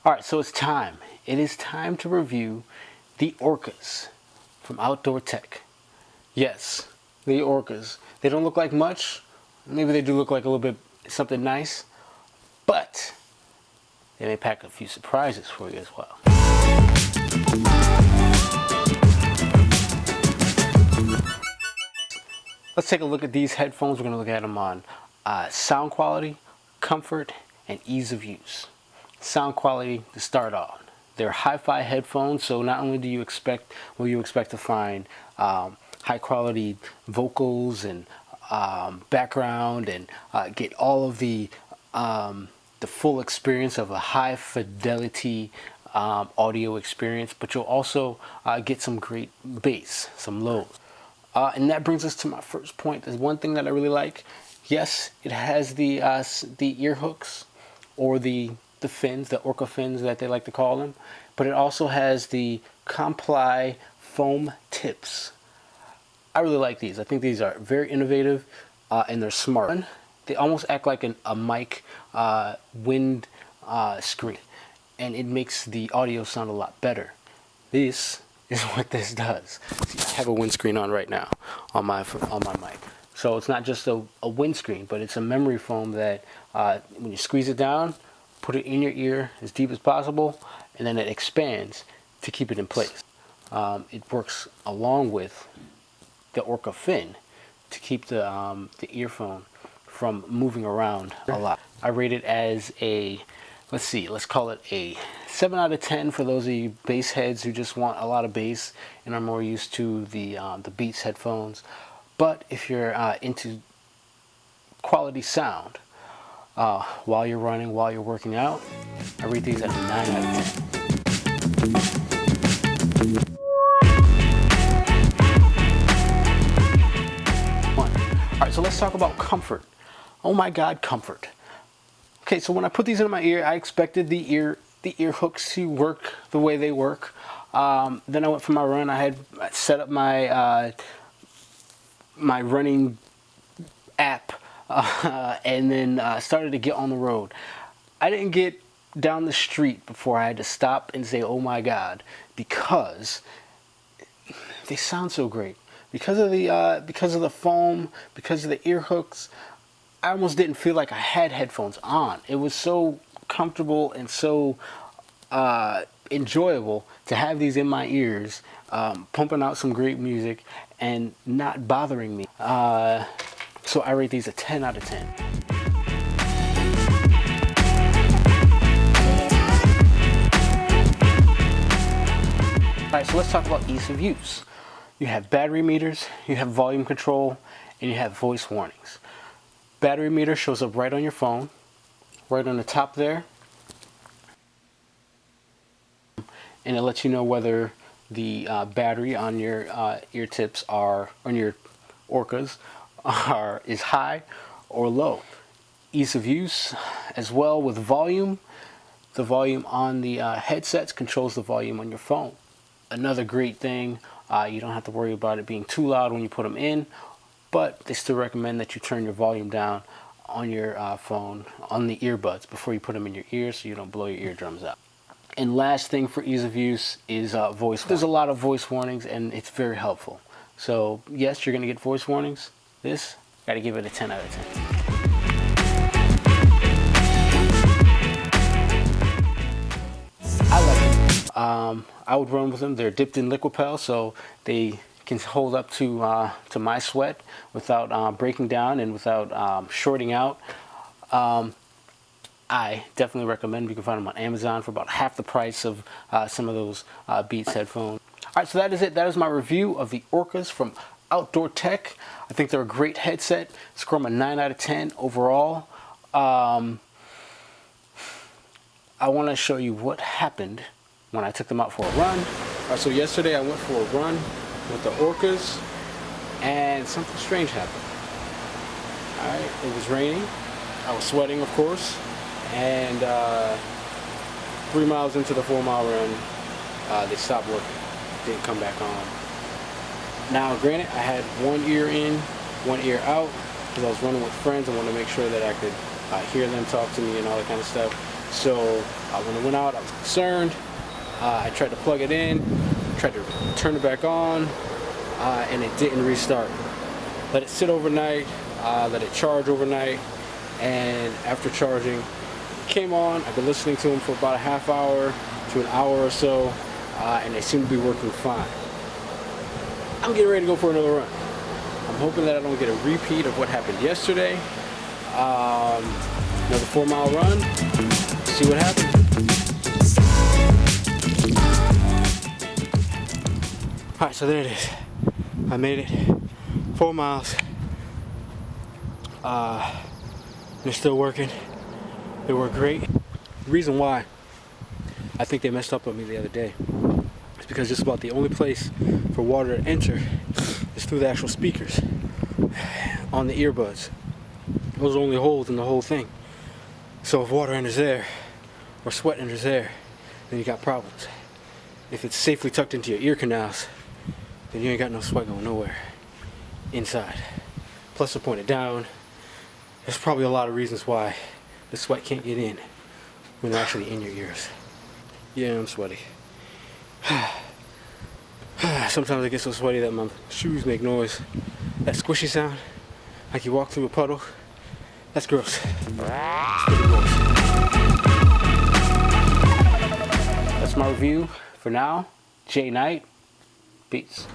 Alright, so it's time. It is time to review the Orcas from OutdoorTech. Yes, the Orcas. They don't look like much. Maybe they do look like a little bit something nice. But they may pack a few surprises for you as well. Let's take a look at these headphones. We're going to look at them on sound quality, comfort, and ease of use. Sound quality to start off. They're hi-fi headphones, so not only do you expect, will you expect to find high quality vocals and background and get all of the full experience of a high fidelity audio experience, but you'll also get some great bass, some lows. And that brings us to my first point. There's one thing that I really like. Yes, it has the ear hooks, or the fins, the Orca fins that they like to call them, but it also has the comply foam tips. I really like these. I think these are very innovative and they're smart. They almost act like a mic wind screen, and it makes the audio sound a lot better. This is what this does. See, I have a windscreen on right now on my mic. So it's not just a windscreen, but it's a memory foam that when you squeeze it down, put it in your ear as deep as possible, and then it expands to keep it in place. It works along with the Orca fin to keep the earphone from moving around a lot. I rate it as a, let's call it a 7 out of 10 for those of you bass heads who just want a lot of bass and are more used to the Beats headphones. But if you're into quality sound while you're running, while you're working out, I rate these at a 9 out of 10. Alright, so let's talk about comfort. Oh my God, comfort. Okay, so when I put these in my ear, I expected the ear hooks to work the way they work. Then I went for my run. I had set up my my running app and then started to get on the road. I didn't get down the street before I had to stop and say, oh my God, because they sound so great. Because of the foam, because of the ear hooks, I almost didn't feel like I had headphones on. It was so comfortable and so enjoyable to have these in my ears, pumping out some great music and not bothering me. So I rate these a 10 out of 10. Alright, so let's talk about ease of use. You have battery meters, you have volume control, and you have voice warnings. Battery meter shows up right on your phone, right on the top there, and it lets you know whether the battery on your ear tips on your Orcas is high or low. Ease of use as well with volume. The volume on the headsets controls the volume on your phone. Another great thing, you don't have to worry about it being too loud when you put them in, but they still recommend that you turn your volume down on your phone, on the earbuds, before you put them in your ears so you don't blow your eardrums out. And last thing for ease of use is voice. There's a lot of voice warnings and it's very helpful. So yes, you're gonna get voice warnings. This, gotta give it a 10 out of 10. I like them. I would run with them. They're dipped in Liquipel, so they can hold up to my sweat without breaking down and without shorting out. I definitely recommend. You can find them on Amazon for about half the price of some of those Beats headphones. Alright, so that is it. That is my review of the Orcas from OutdoorTech. I think they're a great headset. Score them a 9 out of 10 overall. I want to show you what happened when I took them out for a run. Alright, so yesterday I went for a run with the Orcas and something strange happened. Alright, it was raining. I was sweating, of course. And 3 miles into the 4-mile run, they stopped working. Didn't come back on. Now, granted, I had one ear in, one ear out, because I was running with friends. I wanted to make sure that I could hear them talk to me and all that kind of stuff. So when it went out, I was concerned. I tried to plug it in, tried to turn it back on, and it didn't restart. Let it sit overnight, let it charge overnight, and after charging, it came on. I've been listening to them for about a half hour to an hour or so, and they seem to be working fine. I'm getting ready to go for another run. I'm hoping that I don't get a repeat of what happened yesterday. Another 4-mile run, see what happens. Alright, so there it is. I made it 4 miles. And it's still working. They work great. The reason why I think they messed up on me the other day is because just about the only place for water to enter is through the actual speakers on the earbuds. Those are the only holes in the whole thing. So if water enters there, or sweat enters there, then you got problems. If it's safely tucked into your ear canals, then you ain't got no sweat going nowhere inside. Plus to point it down, there's probably a lot of reasons why the sweat can't get in when they're actually in your ears. Yeah, I'm sweaty. Sometimes I get so sweaty that my shoes make noise. That squishy sound, like you walk through a puddle, that's gross. It's pretty gross. That's my review for now. J Knight. Peace.